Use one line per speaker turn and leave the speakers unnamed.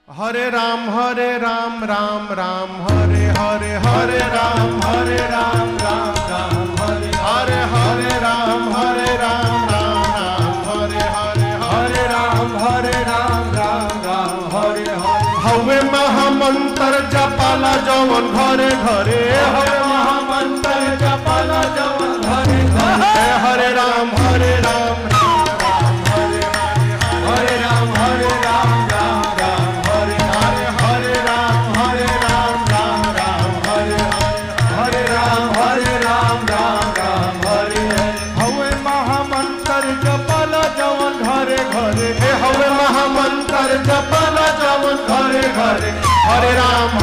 हरे राम राम राम हरे हरे हरे राम राम राम हरे हरे हरे राम राम हरे हरे हरे राम राम हरे हरे हवे महामंत्र जपाला जवन घरे घरे हवे महामंत्र जपाला जवन घरे घरे हरे राम हरे राम हरे हरे राम हवे महामंत्र जपाला जवन घरे घरे हरे राम